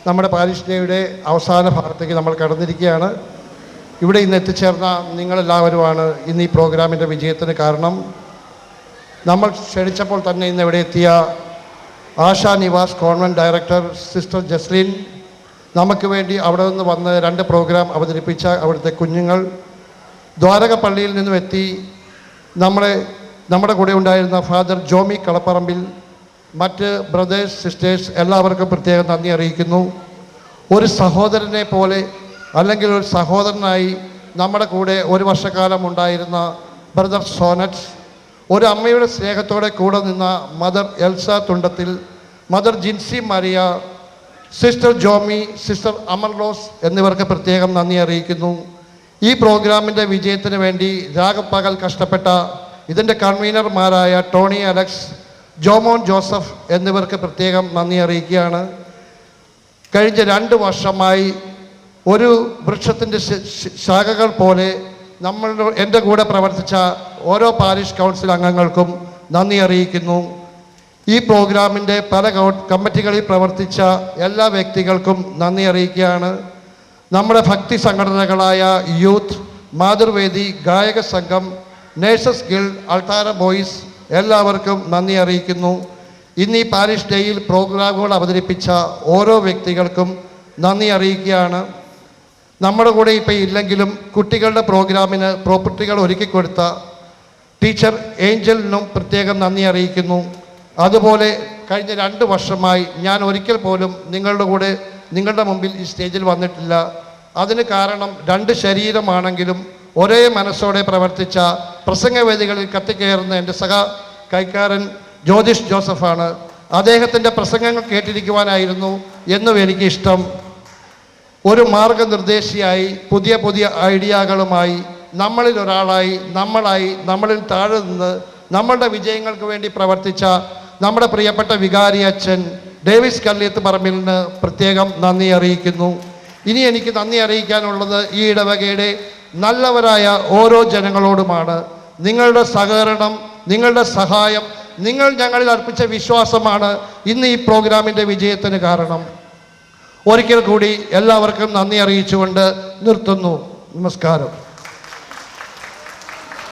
നമ്മുടെ പാരിഷ് ഡേയുടെ അവസാന ഭാഗത്തേക്ക് നമ്മൾ കടന്നിരിക്കുകയാണ്. ഇവിടെ ഇന്ന് എത്തിച്ചേർന്ന നിങ്ങളെല്ലാവരുമാണ് ഇന്ന് ഈ പ്രോഗ്രാമിൻ്റെ വിജയത്തിന് കാരണം. നമ്മൾ ക്ഷണിച്ചപ്പോൾ തന്നെ ഇന്ന് ഇവിടെ എത്തിയ Asha Nivas convent director sister Jaslin, നമുക്ക് വേണ്ടി അവിടെ നിന്ന് വന്ന് 2 പ്രോഗ്രാം അവതരിപ്പിച്ച അവിടുത്തെ കുഞ്ഞുങ്ങൾ, ദ്വാരക പള്ളിയിൽ നിന്നും എത്തി നമ്മുടെ കൂടെ ഉണ്ടായിരുന്ന ഫാദർ ജോമി കളപ്പറമ്പിൽ, മറ്റ് ബ്രദേഴ്സ് സിസ്റ്റേഴ്സ് എല്ലാവർക്കും പ്രത്യേകം നന്ദി അറിയിക്കുന്നു. ഒരു സഹോദരനെ പോലെ അല്ലെങ്കിൽ ഒരു സഹോദരനായി നമ്മുടെ കൂടെ ഒരു വർഷക്കാലം ഉണ്ടായിരുന്ന ബ്രദർ സോനറ്റ്, ഒരു അമ്മയുടെ സ്നേഹത്തോടെ കൂടെ നിന്ന mother Elsa Thundathil, mother Jincy Maria, sister Jomy, sister Amarlos എന്നിവർക്ക് പ്രത്യേകം നന്ദി അറിയിക്കുന്നു. ഈ പ്രോഗ്രാമിൻ്റെ വിജയത്തിന് വേണ്ടി രാഗപ്പകൽ കഷ്ടപ്പെട്ട ഇതിൻ്റെ കൺവീനർമാരായ ടോണി അലക്സ്, ജോമോൻ ജോസഫ് എന്നിവർക്ക് പ്രത്യേകം നന്ദി അറിയിക്കുകയാണ്. കഴിഞ്ഞ 2 വർഷമായി ഒരു വൃക്ഷത്തിൻ്റെ ശാഖകൾ പോലെ എൻ്റെ കൂടെ പ്രവർത്തിച്ച ഓരോ പാരിഷ് കൗൺസിൽ അംഗങ്ങൾക്കും നന്ദി അറിയിക്കുന്നു. ഈ പ്രോഗ്രാമിൻ്റെ പല കമ്മിറ്റികളിൽ പ്രവർത്തിച്ച എല്ലാ വ്യക്തികൾക്കും നന്ദി അറിയിക്കുകയാണ്. നമ്മുടെ ഭക്തി സംഘടനകളായ യൂത്ത്, മാതൃവേദി, ഗായക സംഘം, നേഴ്സസ് ഗിൽഡ്, അൾത്താര ബോയ്സ് എല്ലാവർക്കും നന്ദി അറിയിക്കുന്നു. ഇന്ന് ഈ പാരിഷ് ഡേയിൽ പ്രോഗ്രാമുകൾ അവതരിപ്പിച്ച ഓരോ വ്യക്തികൾക്കും നന്ദി അറിയിക്കുകയാണ്. നമ്മുടെ കൂടെ ഇപ്പോൾ ഇല്ലെങ്കിലും കുട്ടികളുടെ പ്രോഗ്രാമിന് പ്രോപ്പർട്ടികൾ ഒരുക്കിക്കൊടുത്ത ടീച്ചർ ഏഞ്ചലിനും പ്രത്യേകം നന്ദി അറിയിക്കുന്നു. അതുപോലെ കഴിഞ്ഞ 2 വർഷമായി ഞാൻ ഒരിക്കൽ പോലും നിങ്ങളുടെ മുമ്പിൽ ഈ സ്റ്റേജിൽ വന്നിട്ടില്ല. അതിന് കാരണം 2 ശരീരമാണെങ്കിലും ഒരേ മനസ്സോടെ പ്രവർത്തിച്ച പ്രസംഗവേദികളിൽ കത്തിക്കയറുന്ന എൻ്റെ കൈക്കാരൻ ജ്യോതിഷ് ജോസഫാണ്. അദ്ദേഹത്തിൻ്റെ പ്രസംഗങ്ങൾ കേട്ടിരിക്കുവാനായിരുന്നു എന്നും എനിക്കിഷ്ടം. ഒരു മാർഗനിർദ്ദേശിയായി പുതിയ ഐഡിയകളുമായി നമ്മളിൽ ഒരാളായി നമ്മളിൽ താഴെ നിന്ന് നമ്മളുടെ വിജയങ്ങൾക്ക് വേണ്ടി പ്രവർത്തിച്ച നമ്മുടെ പ്രിയപ്പെട്ട വികാരി അച്ഛൻ ഡേവിസ് കല്ലിയത്ത് പറമ്പിലിന് പ്രത്യേകം നന്ദി അറിയിക്കുന്നു. ഇനി എനിക്ക് നന്ദി അറിയിക്കാനുള്ളത് ഈ ഇടവകയുടെ നല്ലവരായ ഓരോ ജനങ്ങളോടുമാണ്. നിങ്ങളുടെ സഹകരണം, നിങ്ങളുടെ സഹായം, നിങ്ങൾ ഞങ്ങളിൽ അർപ്പിച്ച വിശ്വാസമാണ് ഇന്ന് ഈ പ്രോഗ്രാമിൻ്റെ വിജയത്തിന് കാരണം. ഒരിക്കൽ കൂടി എല്ലാവർക്കും നന്ദി അറിയിച്ചുകൊണ്ട് നിർത്തുന്നു. നമസ്കാരം.